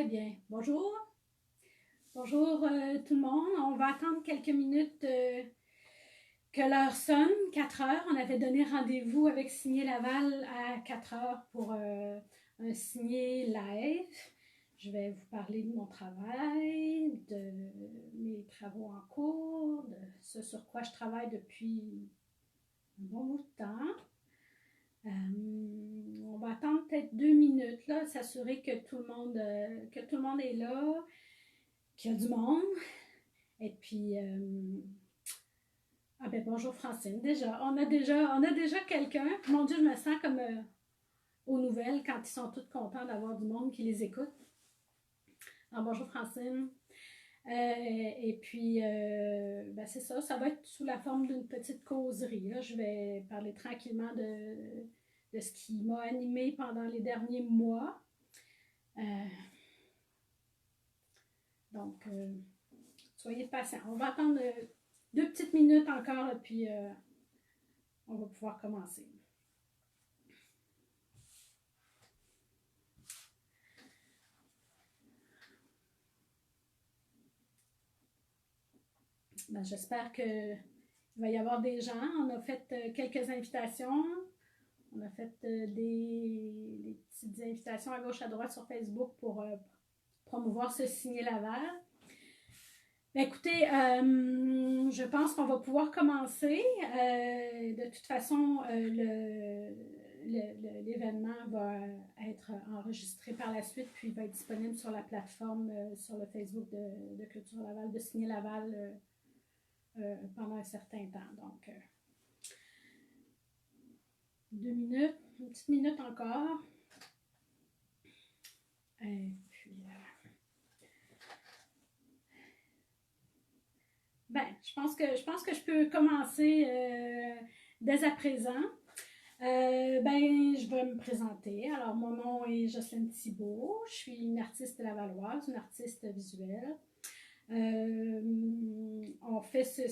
Très bien. Bonjour. Bonjour tout le monde. On va attendre quelques minutes que l'heure sonne, 4 heures. On avait donné rendez-vous avec Signé Laval à 4 heures pour un signé live. Je vais vous parler de mon travail, de mes travaux en cours, de ce sur quoi je travaille depuis un bon bout de temps. On va attendre peut-être 2 minutes, là, s'assurer que tout le monde est là, qu'il y a du monde. Et puis, ah ben bonjour Francine, déjà. On a déjà quelqu'un. Mon Dieu, je me sens comme aux nouvelles quand ils sont tous contents d'avoir du monde qui les écoute. Alors bonjour Francine. Et puis, ben c'est ça, ça va être sous la forme d'une petite causerie. Là. Je vais parler tranquillement de ce qui m'a animée pendant les derniers mois. Donc, soyez patients. On va attendre 2 petites minutes encore, et puis on va pouvoir commencer. Ben, j'espère qu'il va y avoir des gens. On a fait quelques invitations. On a fait des petites invitations à gauche à droite sur Facebook pour promouvoir ce signé Laval. Écoutez, je pense qu'on va pouvoir commencer. De toute façon, l'événement va être enregistré par la suite, puis il va être disponible sur la plateforme, sur le Facebook de Culture Laval, de Signé Laval pendant un certain temps. Donc, 2 minutes, une petite minute encore. Et puis, ben, je pense que je peux commencer dès à présent. Ben, je vais me présenter. Alors, mon nom est Jocelyne Thibault. Je suis une artiste lavalloise, une artiste visuelle. On fait cet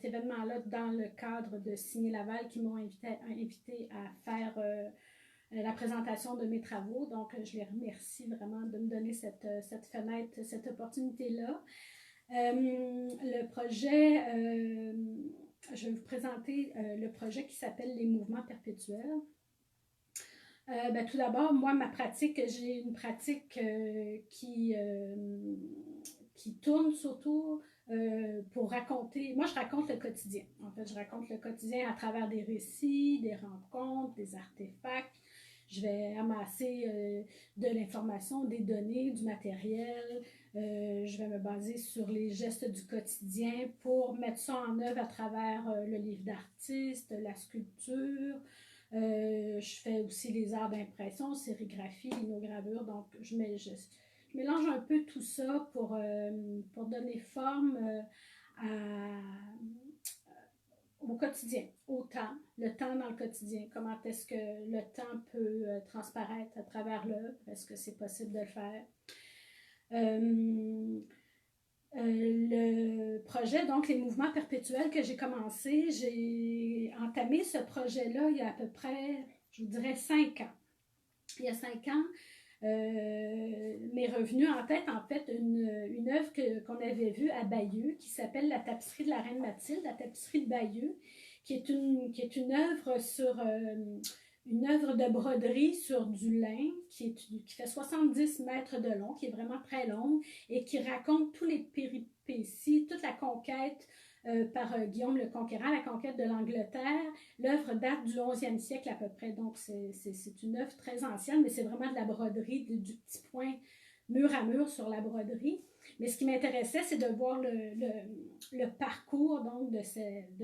événement-là dans le cadre de Signé Laval qui m'ont invité à faire la présentation de mes travaux. Donc, je les remercie vraiment de me donner cette fenêtre, cette opportunité-là. Le projet, je vais vous présenter le projet qui s'appelle Les Mouvements Perpétuels. Ben, tout d'abord, moi, ma pratique, j'ai une pratique qui tourne surtout pour raconter. Moi, je raconte le quotidien. En fait, je raconte le quotidien à travers des récits, des rencontres, des artefacts. Je vais amasser de l'information, des données, du matériel. Je vais me baser sur les gestes du quotidien pour mettre ça en œuvre à travers le livre d'artiste, la sculpture. Je fais aussi les arts d'impression, sérigraphie, linogravure. Donc, je mélange un peu tout ça pour donner forme au quotidien, au temps, le temps dans le quotidien. Comment est-ce que le temps peut transparaître à travers l'œuvre? Est-ce que c'est possible de le faire? Le projet, donc les mouvements perpétuels que j'ai commencé, j'ai entamé ce projet-là il y a à peu près, je vous dirais, 5 ans. Il y a 5 ans, m'est revenue en tête, en fait, une œuvre qu'on avait vue à Bayeux qui s'appelle La tapisserie de la Reine Mathilde, la tapisserie de Bayeux, qui est une œuvre sur une œuvre de broderie sur du lin qui fait 70 mètres de long, qui est vraiment très longue et qui raconte tous les péripéties, toute la conquête par Guillaume le Conquérant, la conquête de l'Angleterre. L'œuvre date du 11e siècle à peu près, donc c'est une œuvre très ancienne, mais c'est vraiment de la broderie, du petit point mur à mur sur la broderie. Mais ce qui m'intéressait, c'est de voir le parcours donc, de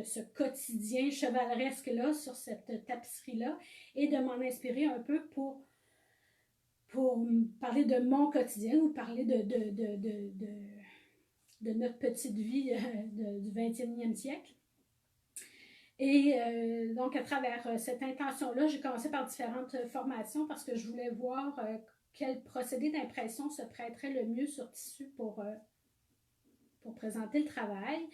ce quotidien chevaleresque-là sur cette tapisserie-là et de m'en inspirer un peu pour parler de mon quotidien ou parler de notre petite vie du 21e siècle. Et donc, à travers cette intention-là, j'ai commencé par différentes formations parce que je voulais voir quel procédé d'impression se prêterait le mieux sur tissu pour présenter le travail.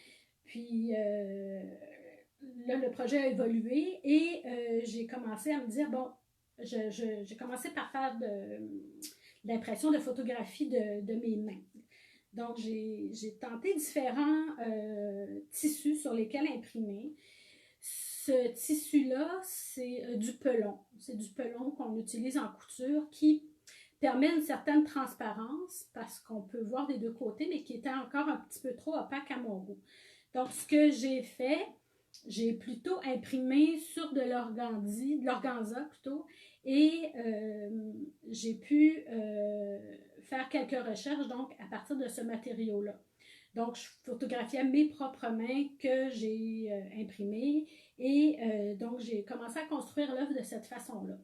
Puis là, le projet a évolué et j'ai commencé à me dire, bon, j'ai commencé par faire d'impression de photographie de mes mains. Donc, j'ai tenté différents tissus sur lesquels imprimer. Ce tissu-là, c'est du pelon. C'est du pelon qu'on utilise en couture qui permet une certaine transparence parce qu'on peut voir des deux côtés, mais qui était encore un petit peu trop opaque à mon goût. Donc, ce que j'ai fait, j'ai plutôt imprimé sur de l'organza plutôt, et j'ai pu faire quelques recherches donc à partir de ce matériau-là. Donc, je photographiais mes propres mains que j'ai imprimées et donc j'ai commencé à construire l'œuvre de cette façon-là.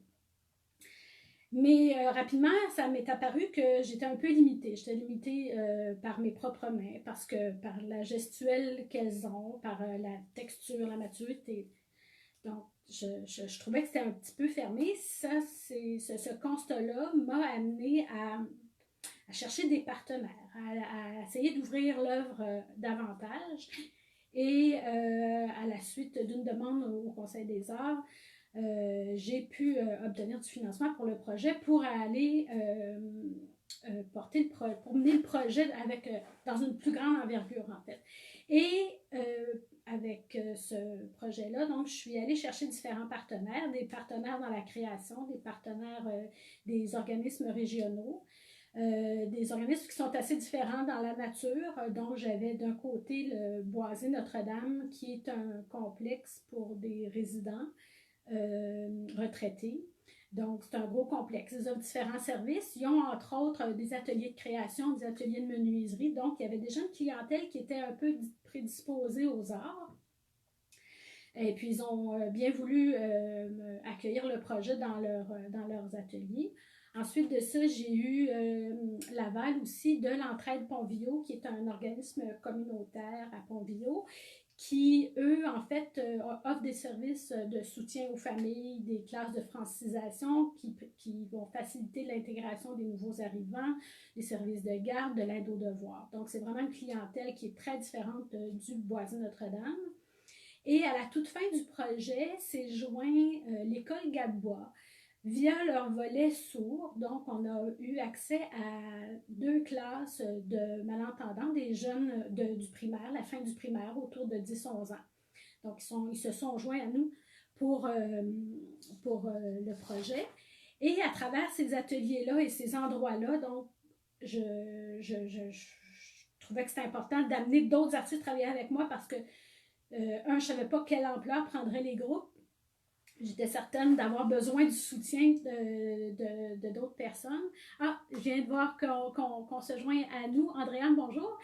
Mais rapidement, ça m'est apparu que j'étais un peu limitée. J'étais limitée par mes propres mains, parce que par la gestuelle qu'elles ont, par la texture, la maturité. Donc, je trouvais que c'était un petit peu fermé. Ça, ce constat-là m'a amené à chercher des partenaires, à essayer d'ouvrir l'œuvre davantage. Et à la suite d'une demande au Conseil des arts, j'ai pu obtenir du financement pour le projet pour aller pour mener le projet dans une plus grande envergure en fait. Et avec ce projet-là, donc je suis allée chercher différents partenaires, des partenaires dans la création, des partenaires des organismes régionaux, des organismes qui sont assez différents dans la nature. Donc, j'avais d'un côté le Boisé Notre-Dame, qui est un complexe pour des résidents retraités. Donc, c'est un gros complexe. Ils offrent différents services. Ils ont, entre autres, des ateliers de création, des ateliers de menuiserie. Donc, il y avait déjà une clientèle qui était un peu prédisposée aux arts. Et puis, ils ont bien voulu accueillir le projet dans leurs ateliers. Ensuite de ça, j'ai eu l'aval aussi de l'Entraide Pontvillot, qui est un organisme communautaire à Pontvillot, qui, eux, en fait, offrent des services de soutien aux familles, des classes de francisation qui vont faciliter l'intégration des nouveaux arrivants, des services de garde, de l'aide aux devoirs. Donc, c'est vraiment une clientèle qui est très différente du Boisé Notre-Dame. Et à la toute fin du projet, s'est joint l'école Gadebois via leur volet sourd. Donc, on a eu accès à 2 classes de malentendants, des jeunes du primaire, la fin du primaire, autour de 10-11 ans. Donc, ils se sont joints à nous pour le projet. Et à travers ces ateliers-là et ces endroits-là, donc, je trouvais que c'était important d'amener d'autres artistes travailler avec moi parce que je ne savais pas quelle ampleur prendraient les groupes. J'étais certaine d'avoir besoin du soutien de d'autres personnes. Ah, je viens de voir qu'on se joint à nous. Andréane, bonjour.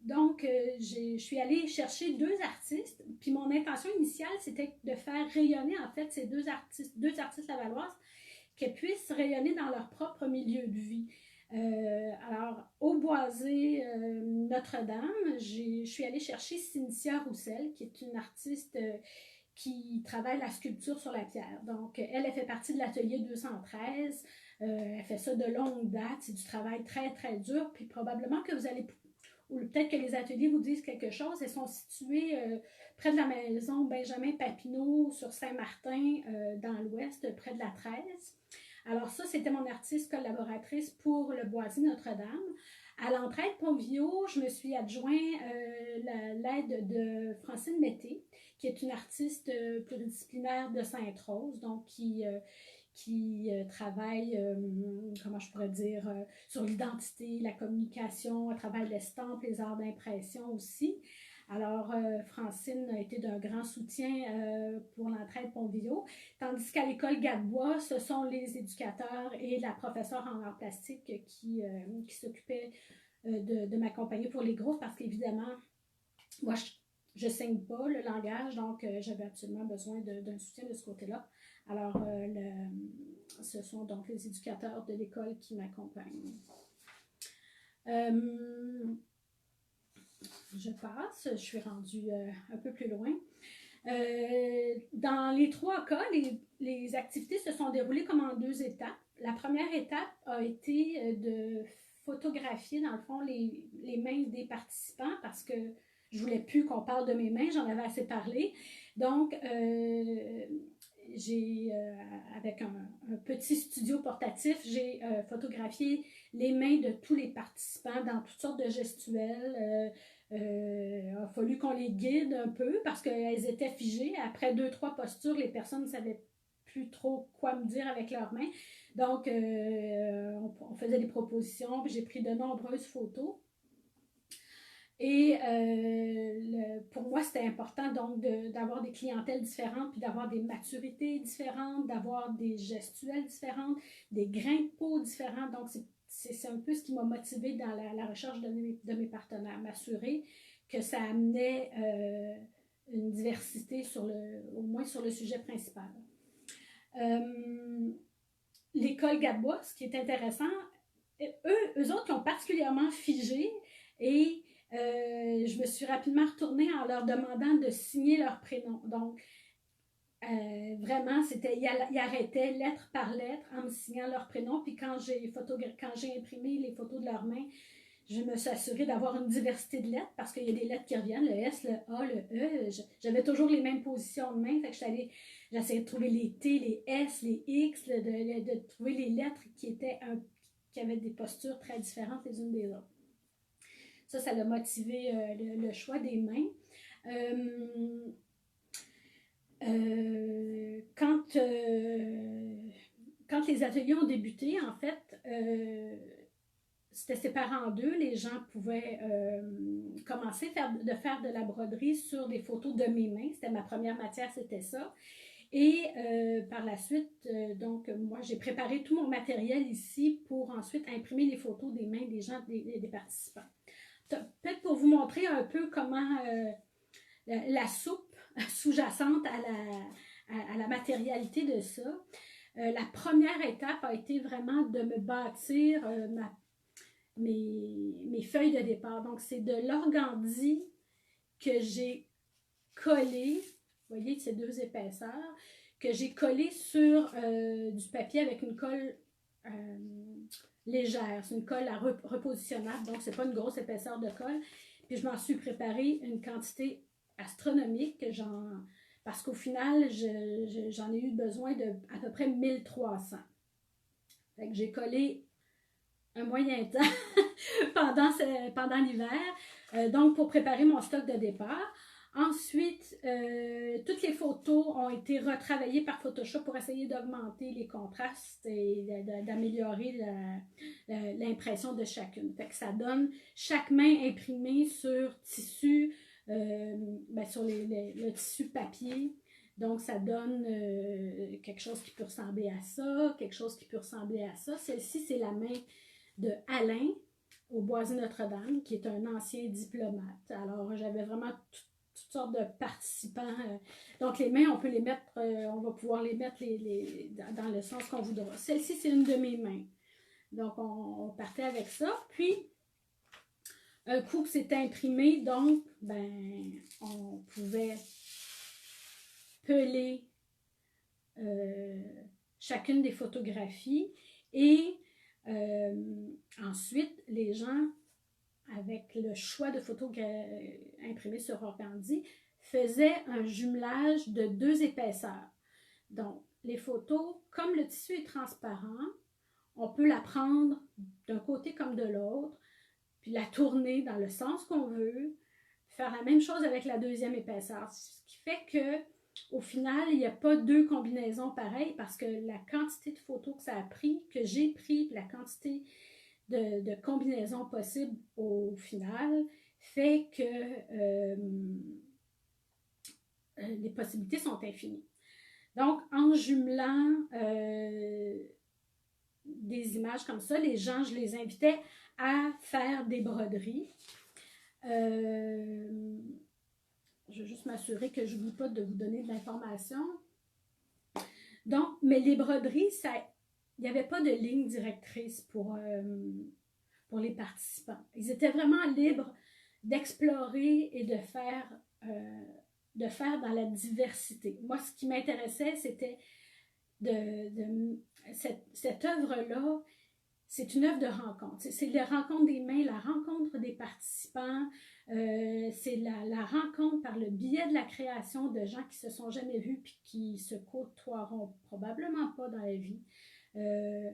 Donc, je suis allée chercher 2 artistes. Puis mon intention initiale, c'était de faire rayonner en fait ces deux artistes lavalloises, qu'elles puissent rayonner dans leur propre milieu de vie. Alors, au Boisé Notre-Dame, je suis allée chercher Cynthia Roussel, qui est une artiste qui travaille la sculpture sur la pierre. Donc, elle fait partie de l'atelier 213. Elle fait ça de longue date. C'est du travail très, très dur. Puis probablement que vous allez, ou peut-être que les ateliers vous disent quelque chose. Elles sont situées près de la maison Benjamin Papineau sur Saint-Martin, dans l'ouest, près de la 13. Alors ça, c'était mon artiste collaboratrice pour le Boisé Notre-Dame. À l'Entraide Pontvillot, je me suis adjoint l'aide de Francine Mété, qui est une artiste pluridisciplinaire de Sainte-Rose, donc qui travaille, comment je pourrais dire, sur l'identité, la communication, elle travaille l'estampe, les arts d'impression aussi. Alors, Francine a été d'un grand soutien pour l'Entraide Pontvillot, tandis qu'à l'école Gadebois, ce sont les éducateurs et la professeure en arts plastiques qui s'occupaient de m'accompagner pour les groupes, parce qu'évidemment, moi, je ne saigne pas le langage, donc j'avais absolument besoin d'un soutien de ce côté-là. Alors, ce sont donc les éducateurs de l'école qui m'accompagnent. Je passe, je suis rendue un peu plus loin. Dans les 3 cas, les activités se sont déroulées comme en 2 étapes. La première étape a été de photographier, dans le fond, les mains des participants, parce que je ne voulais plus qu'on parle de mes mains, j'en avais assez parlé. Donc, avec un petit studio portatif, j'ai photographié les mains de tous les participants dans toutes sortes de gestuels. Il a fallu qu'on les guide un peu parce qu'elles étaient figées. Après 2, 3 postures, les personnes ne savaient plus trop quoi me dire avec leurs mains. Donc, on faisait des propositions, puis j'ai pris de nombreuses photos. Et pour moi, c'était important donc d'avoir des clientèles différentes, puis d'avoir des maturités différentes, d'avoir des gestuels différentes, des grains de peau différents. Donc, c'est un peu ce qui m'a motivée dans la recherche de mes partenaires, m'assurer que ça amenait une diversité au moins sur le sujet principal. L'école Gadbois, ce qui est intéressant, eux autres, ils ont particulièrement figé et je me suis rapidement retournée en leur demandant de signer leur prénom. Donc, vraiment, ils arrêtaient lettre par lettre en me signant leur prénom. Puis quand j'ai imprimé les photos de leurs mains, je me suis assurée d'avoir une diversité de lettres parce qu'il y a des lettres qui reviennent, le S, le A, le E. J'avais toujours les mêmes positions de main. Fait que j'essayais de trouver les T, les S, les X, de trouver les lettres qui avaient des postures très différentes les unes des autres. Ça a motivé le choix des mains. Quand les ateliers ont débuté, en fait, c'était séparé en deux. Les gens pouvaient commencer de faire de la broderie sur des photos de mes mains. C'était ma première matière, c'était ça. Et par la suite, donc, moi, j'ai préparé tout mon matériel ici pour ensuite imprimer les photos des mains des gens, des participants. Peut-être pour vous montrer un peu comment la soupe sous-jacente à la matérialité de ça. La première étape a été vraiment de me bâtir mes feuilles de départ. Donc, c'est de l'organdie que j'ai collé, vous voyez, ces 2 épaisseurs, que j'ai collé sur du papier avec une colle légère. C'est une colle repositionnable, donc c'est pas une grosse épaisseur de colle. Puis je m'en suis préparé une quantité astronomique parce qu'au final, j'en ai eu besoin de à peu près 1300. Fait que j'ai collé un moyen temps pendant l'hiver, donc pour préparer mon stock de départ. Ensuite, toutes les photos ont été retravaillées par Photoshop pour essayer d'augmenter les contrastes et d'améliorer l'impression de chacune. Fait que ça donne chaque main imprimée sur tissu, sur le tissu papier. Donc, ça donne quelque chose qui peut ressembler à ça, quelque chose qui peut ressembler à ça. Celle-ci, c'est la main de Alain au Boisé Notre-Dame, qui est un ancien diplomate. Alors, j'avais vraiment toutes sortes de participants. Donc, les mains, on peut les mettre, on va pouvoir les mettre dans le sens qu'on voudra. Celle-ci, c'est une de mes mains. Donc, on partait avec ça. Puis, un coup que c'était imprimé, donc, on pouvait peler chacune des photographies et ensuite, les gens, avec le choix de photos imprimées sur organdie, faisaient un jumelage de 2 épaisseurs. Donc, les photos, comme le tissu est transparent, on peut la prendre d'un côté comme de l'autre, puis la tourner dans le sens qu'on veut, faire la même chose avec la 2e épaisseur. Ce qui fait que au final, il n'y a pas 2 combinaisons pareilles parce que la quantité de photos que ça a pris, que j'ai pris, la quantité de combinaisons possibles au final, fait que les possibilités sont infinies. Donc, en jumelant des images comme ça, les gens, je les invitais à faire des broderies. Je vais juste m'assurer que je n'oublie pas de vous donner de l'information. Donc, mais les broderies, il n'y avait pas de ligne directrice pour les participants. Ils étaient vraiment libres d'explorer et de faire dans la diversité. Moi, ce qui m'intéressait, c'était cette œuvre-là, c'est une œuvre de rencontre. C'est la rencontre des mains, la rencontre des participants, C'est la rencontre par le biais de la création de gens qui se sont jamais vus puis qui se côtoieront probablement pas dans la vie. Euh,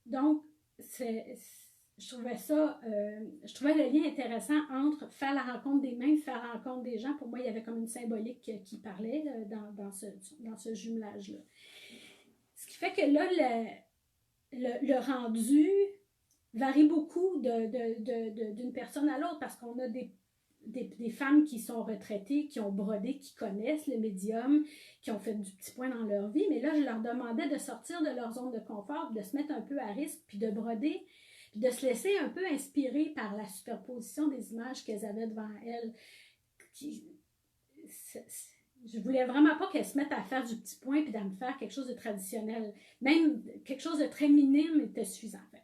donc, je trouvais ça, je trouvais le lien intéressant entre faire la rencontre des mêmes, faire la rencontre des gens. Pour moi, il y avait comme une symbolique qui parlait dans ce jumelage-là. Ce qui fait que là, le rendu varie beaucoup d'une personne à l'autre parce qu'on a des femmes qui sont retraitées, qui ont brodé, qui connaissent le médium, qui ont fait du petit point dans leur vie. Mais là, je leur demandais de sortir de leur zone de confort, de se mettre un peu à risque, puis de broder, puis de se laisser un peu inspirer par la superposition des images qu'elles avaient devant elles. Je voulais vraiment pas qu'elles se mettent à faire du petit point puis à me faire quelque chose de traditionnel. Même quelque chose de très minime était suffisant. En fait.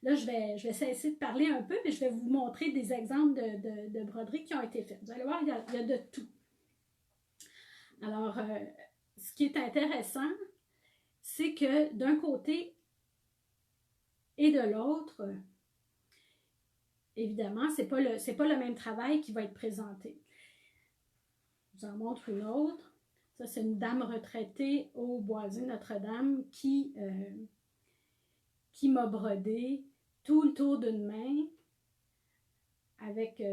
Là, je vais cesser de parler un peu, mais je vais vous montrer des exemples de broderies qui ont été faites. Vous allez voir, il y a de tout. Alors, ce qui est intéressant, c'est que d'un côté et de l'autre, évidemment, c'est pas le même travail qui va être présenté. Je vous en montre une autre. Ça, c'est une dame retraitée au Boisé Notre-Dame qui m'a brodé tout le tour d'une main avec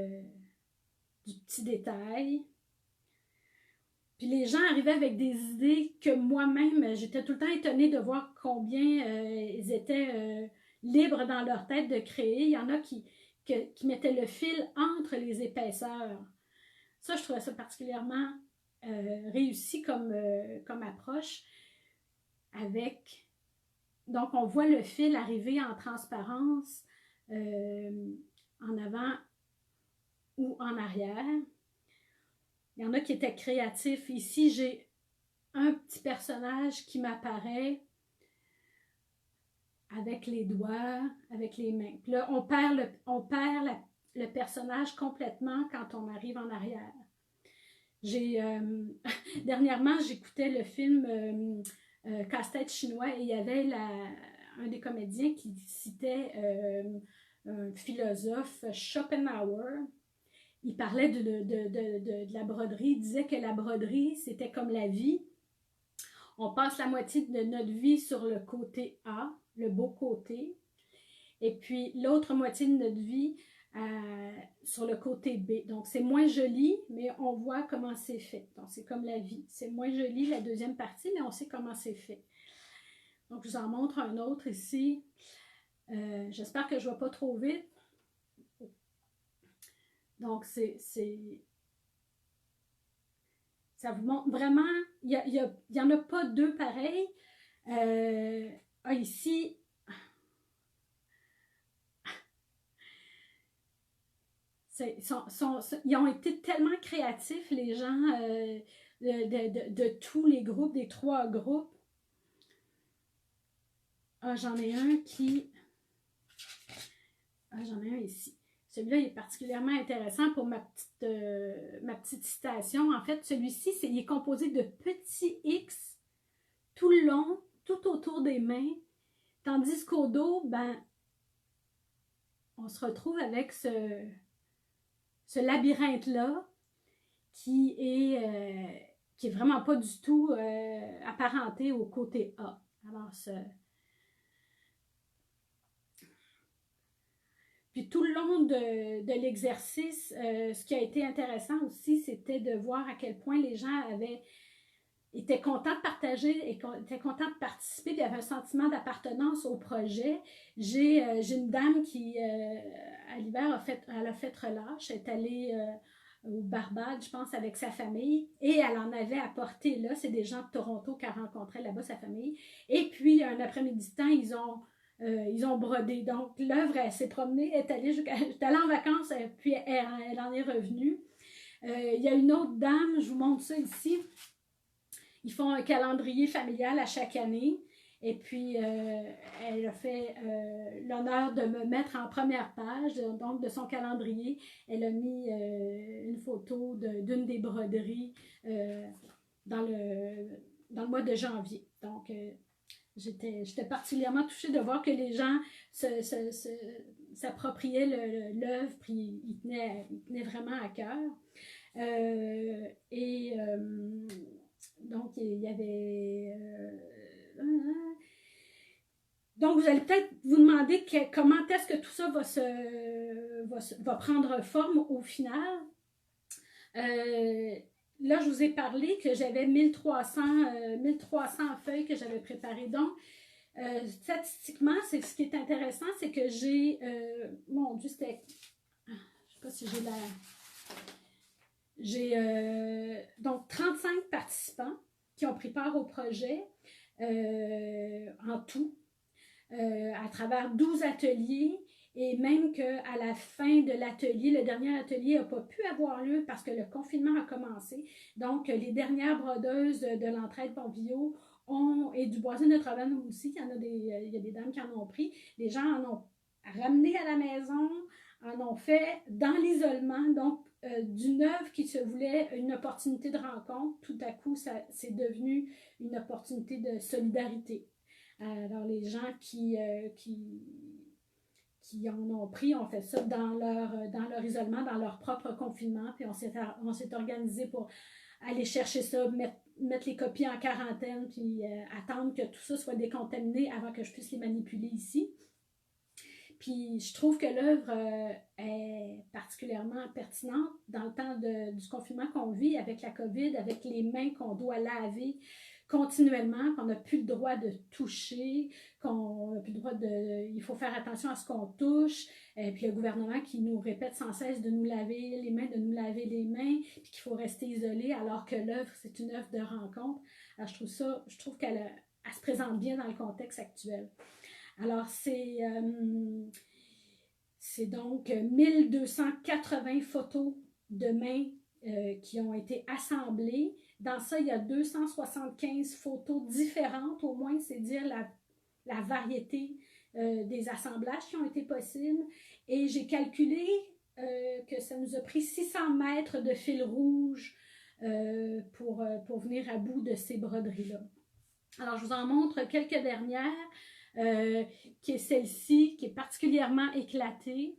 du petit détail. Puis les gens arrivaient avec des idées que moi-même, j'étais tout le temps étonnée de voir combien ils étaient libres dans leur tête de créer. Il y en a qui mettaient le fil entre les épaisseurs. Ça, je trouvais ça particulièrement réussi comme approche avec... Donc, on voit le fil arriver en transparence en avant ou en arrière. Il y en a qui étaient créatifs. Ici, j'ai un petit personnage qui m'apparaît avec les doigts, avec les mains. Puis là, on perd le personnage complètement quand on arrive en arrière. Dernièrement, j'écoutais le film Casse-tête chinois et il y avait un des comédiens qui citait un philosophe, Schopenhauer. Il parlait de la broderie. Il disait que la broderie, c'était comme la vie. On passe la moitié de notre vie sur le côté A, le beau côté, et puis l'autre moitié de notre vie sur le côté B. Donc, c'est moins joli, mais on voit comment c'est fait. Donc, c'est comme la vie. C'est moins joli la deuxième partie, mais on sait comment c'est fait. Donc, je vous en montre un autre ici. J'espère que je ne vais pas trop vite. Donc, ça vous montre vraiment, il y en a pas deux pareils. Ici, ils ont été tellement créatifs, les gens de tous les groupes, des 3 groupes. J'en ai un j'en ai un ici. Celui-là, il est particulièrement intéressant pour ma petite citation. En fait, celui-ci, il est composé de petits X tout le long, tout autour des mains. Tandis qu'au dos, on se retrouve avec ce labyrinthe-là qui est vraiment pas du tout apparenté au côté A. Alors, puis tout le long de l'exercice, ce qui a été intéressant aussi, c'était de voir à quel point les gens étaient contents de partager, étaient contents de participer, puis il y avait un sentiment d'appartenance au projet. J'ai une dame qui, à l'hiver, elle a fait relâche, elle est allée au Barbade, je pense, avec sa famille, et elle en avait apporté là, c'est des gens de Toronto qu'elle rencontrait là-bas, sa famille, et puis un après-midi de temps, ils ont brodé. Donc, l'œuvre, elle s'est promenée, elle est allée en vacances, puis elle en est revenue. Il y a une autre dame, je vous montre ça ici. Ils font un calendrier familial à chaque année. Et puis, elle a fait l'honneur de me mettre en première page, donc de son calendrier. Elle a mis une photo d'une des broderies dans le mois de janvier. Donc, j'étais particulièrement touchée de voir que les gens s'appropriait l'œuvre, puis il tenait vraiment à cœur. Donc, il y avait... donc, vous allez peut-être vous demander comment est-ce que tout ça va prendre forme au final. Là, je vous ai parlé que j'avais 1300 feuilles que j'avais préparées. Donc, statistiquement, ce qui est intéressant, c'est que j'ai... mon Dieu, c'était... Je ne sais pas si j'ai la... J'ai donc 35 participants qui ont pris part au projet en tout, à travers 12 ateliers, et même qu'à la fin de l'atelier, le dernier atelier n'a pas pu avoir lieu parce que le confinement a commencé. Donc, les dernières brodeuses de l'entraide Pontvillot et du Boisé Notre-Dame aussi, il y a des dames qui en ont pris. Les gens en ont ramené à la maison, en ont fait dans l'isolement. Donc, d'une œuvre qui se voulait une opportunité de rencontre, tout à coup, c'est devenu une opportunité de solidarité. Alors, les gens qui en ont pris, ont fait ça dans leur isolement, dans leur propre confinement, puis on s'est organisé pour aller chercher ça, mettre les copies en quarantaine, puis attendre que tout ça soit décontaminé avant que je puisse les manipuler ici. Puis je trouve que l'œuvre est particulièrement pertinente dans le temps du confinement qu'on vit avec la COVID, avec les mains qu'on doit laver continuellement, qu'on n'a plus le droit de toucher, qu'on n'a plus le droit il faut faire attention à ce qu'on touche, puis le gouvernement qui nous répète sans cesse de nous laver les mains, de nous laver les mains, puis qu'il faut rester isolé alors que l'œuvre, c'est une œuvre de rencontre. Alors je trouve qu'elle se présente bien dans le contexte actuel. Alors, c'est donc 1280 photos de mains qui ont été assemblées. Dans ça, il y a 275 photos différentes, au moins, c'est dire la variété des assemblages qui ont été possibles. Et j'ai calculé que ça nous a pris 600 mètres de fil rouge pour venir à bout de ces broderies-là. Alors, je vous en montre quelques dernières. Qui est celle-ci, qui est particulièrement éclatée.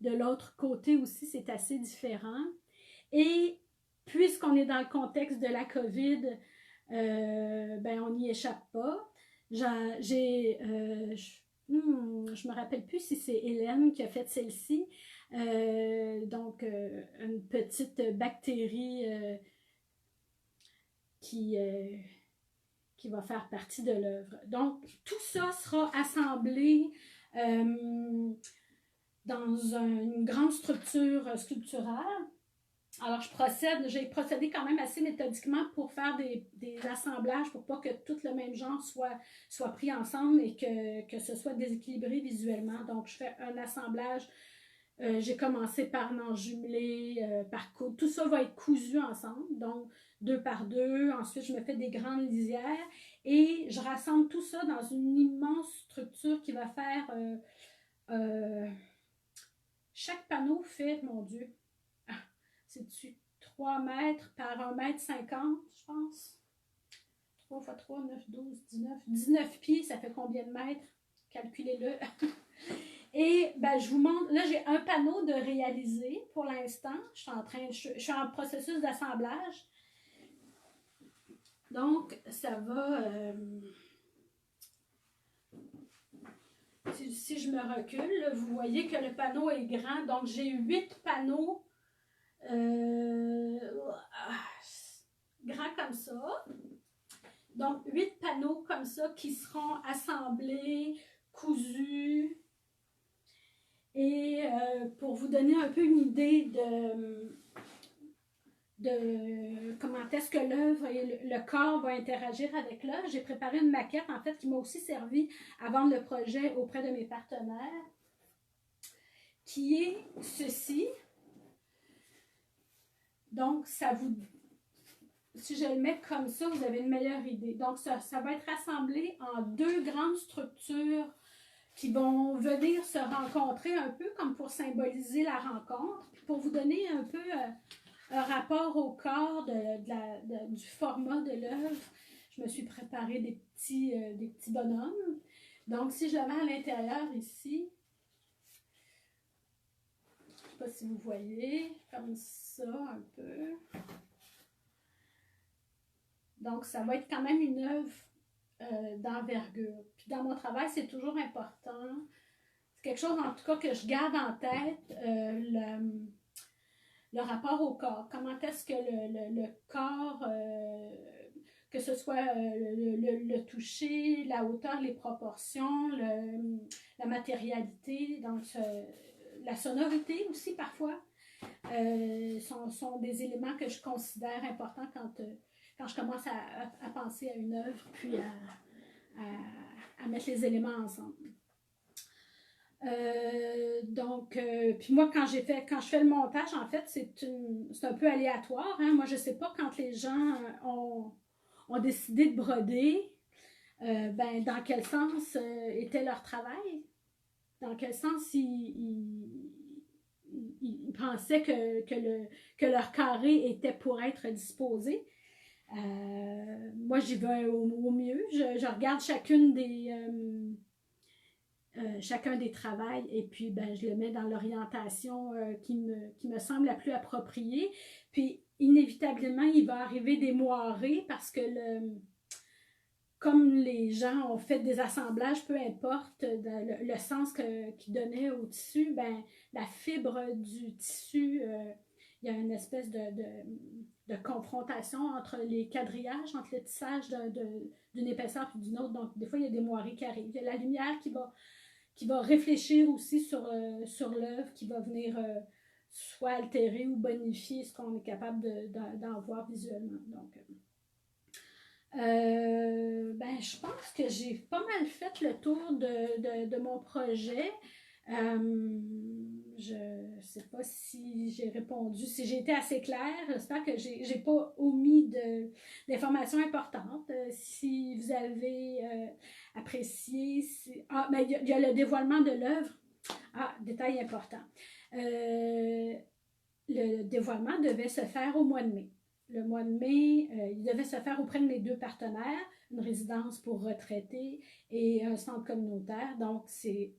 De l'autre côté aussi, c'est assez différent. Et puisqu'on est dans le contexte de la COVID, on n'y échappe pas. Je me rappelle plus si c'est Hélène qui a fait celle-ci. Donc, une petite bactérie qui va faire partie de l'œuvre. Donc, tout ça sera assemblé dans une grande structure sculpturale. Alors, j'ai procédé quand même assez méthodiquement pour faire des assemblages pour pas que tout le même genre soit pris ensemble et que ce soit déséquilibré visuellement. Donc, je fais un assemblage. J'ai commencé par enjumeler, par coudre. Tout ça va être cousu ensemble, donc 2 par 2. Ensuite, je me fais des grandes lisières et je rassemble tout ça dans une immense structure qui va faire... chaque panneau fait, mon Dieu, c'est-tu 3 mètres par 1 mètre 50, je pense? 3 x 3, 9, 12, 19. 19 pieds, ça fait combien de mètres? Calculez-le. Et je vous montre, là j'ai un panneau de réaliser pour l'instant. Je suis en processus d'assemblage. Donc, ça va... si je me recule, là, vous voyez que le panneau est grand. Donc, j'ai 8 panneaux grands comme ça. Donc, 8 panneaux comme ça qui seront assemblés, cousus. Et pour vous donner un peu une idée de comment est-ce que l'œuvre et le corps vont interagir avec l'œuvre, j'ai préparé une maquette, en fait, qui m'a aussi servi à vendre le projet auprès de mes partenaires, qui est ceci. Donc, si je le mets comme ça, vous avez une meilleure idée. Donc, ça va être assemblé en 2 grandes structures qui vont venir se rencontrer un peu comme pour symboliser la rencontre, puis pour vous donner un peu un rapport au corps du format de l'œuvre. Je me suis préparé des petits bonhommes. Donc, si je le mets à l'intérieur ici, sais pas si vous voyez, comme ça un peu. Donc, ça va être quand même une œuvre d'envergure. Puis dans mon travail, c'est toujours important. C'est quelque chose, en tout cas, que je garde en tête, le rapport au corps. Comment est-ce que le corps, que ce soit le toucher, la hauteur, les proportions, la matérialité, donc la sonorité aussi parfois, sont des éléments que je considère importants quand je commence à penser à une œuvre, puis à mettre les éléments ensemble. Puis moi, quand je fais le montage, en fait, c'est un peu aléatoire. Hein? Moi, je ne sais pas quand les gens ont décidé de broder, dans quel sens était leur travail, dans quel sens ils pensaient que leur carré était pour être disposé. Moi, j'y vais au mieux. Je regarde chacun des travails et puis je le mets dans l'orientation qui me semble la plus appropriée. Puis, inévitablement, il va arriver des moirés parce que comme les gens ont fait des assemblages, peu importe le sens qu'ils donnaient au tissu, la fibre du tissu, il y a une espèce de confrontation entre les quadrillages, entre le tissage d'une épaisseur et d'une autre. Donc, des fois, il y a des moirés qui arrivent. Il y a la lumière qui va réfléchir aussi sur l'œuvre, qui va venir soit altérer ou bonifier ce qu'on est capable d'en voir visuellement. Donc, je pense que j'ai pas mal fait le tour de mon projet. Je sais pas si j'ai répondu, si j'ai été assez claire. J'espère que j'ai pas omis d'informations importantes. Si vous avez apprécié, il y a le dévoilement de l'œuvre. Ah, détail important. Le dévoilement devait se faire au mois de mai. Le mois de mai, il devait se faire auprès de mes 2 partenaires, une résidence pour retraités et un centre communautaire. Donc, c'est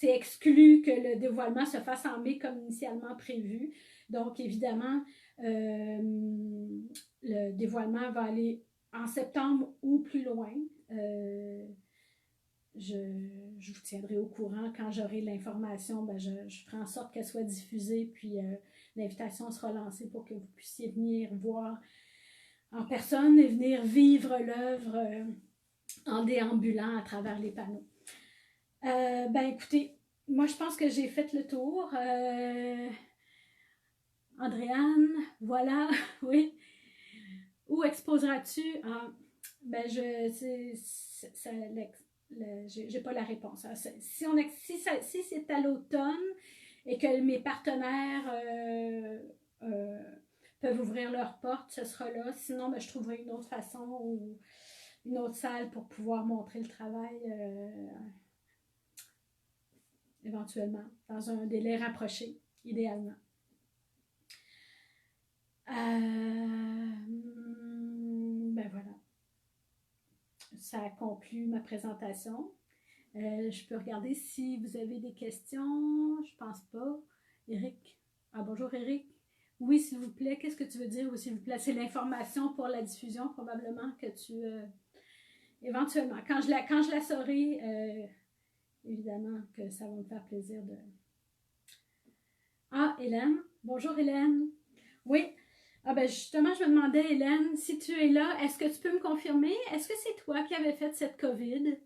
exclu que le dévoilement se fasse en mai comme initialement prévu. Donc, évidemment, le dévoilement va aller en septembre ou plus loin. Je vous tiendrai au courant quand j'aurai l'information. Je ferai en sorte qu'elle soit diffusée, puis l'invitation sera lancée pour que vous puissiez venir voir en personne et venir vivre l'œuvre en déambulant à travers les panneaux. Écoutez, moi je pense que j'ai fait le tour. Andréane, voilà, oui. Où exposeras-tu? J'ai pas la réponse. Si c'est à l'automne et que mes partenaires peuvent ouvrir leurs portes, ce sera là. Sinon, je trouverai une autre façon ou une autre salle pour pouvoir montrer le travail éventuellement, dans un délai rapproché, idéalement. Voilà. Ça conclut ma présentation. Je peux regarder si vous avez des questions. Je pense pas. Eric. Ah, bonjour Eric. Oui, s'il vous plaît. Qu'est-ce que tu veux dire? Oui, s'il vous plaît. C'est l'information pour la diffusion, probablement, que tu... éventuellement. Quand je la saurai, évidemment que ça va me faire plaisir de... Ah, Hélène. Bonjour Hélène. Oui. Ah justement, je me demandais, Hélène, si tu es là, est-ce que tu peux me confirmer? Est-ce que c'est toi qui avais fait cette COVID?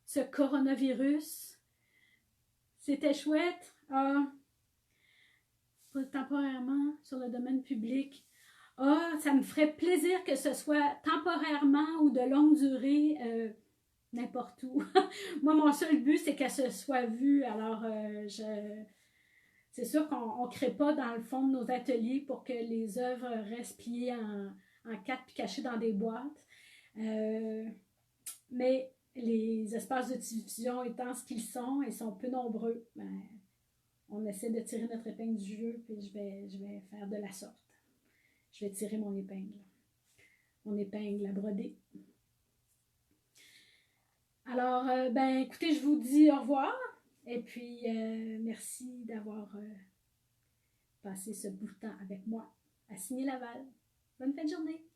Ce coronavirus? C'était chouette? Ah, temporairement sur le domaine public. Ah, ça me ferait plaisir que ce soit temporairement ou de longue durée, n'importe où. Moi, mon seul but, c'est qu'elle se soit vue. Alors, c'est sûr qu'on ne crée pas dans le fond de nos ateliers pour que les œuvres restent pliées en 4 puis cachées dans des boîtes. Mais les espaces de diffusion étant ce qu'ils sont et sont peu nombreux, on essaie de tirer notre épingle du jeu, puis je vais faire de la sorte. Je vais tirer mon épingle. Mon épingle à broder. Alors, écoutez, je vous dis au revoir. Et puis, merci d'avoir passer ce bout de temps avec moi à Signer Laval. Bonne fin de journée!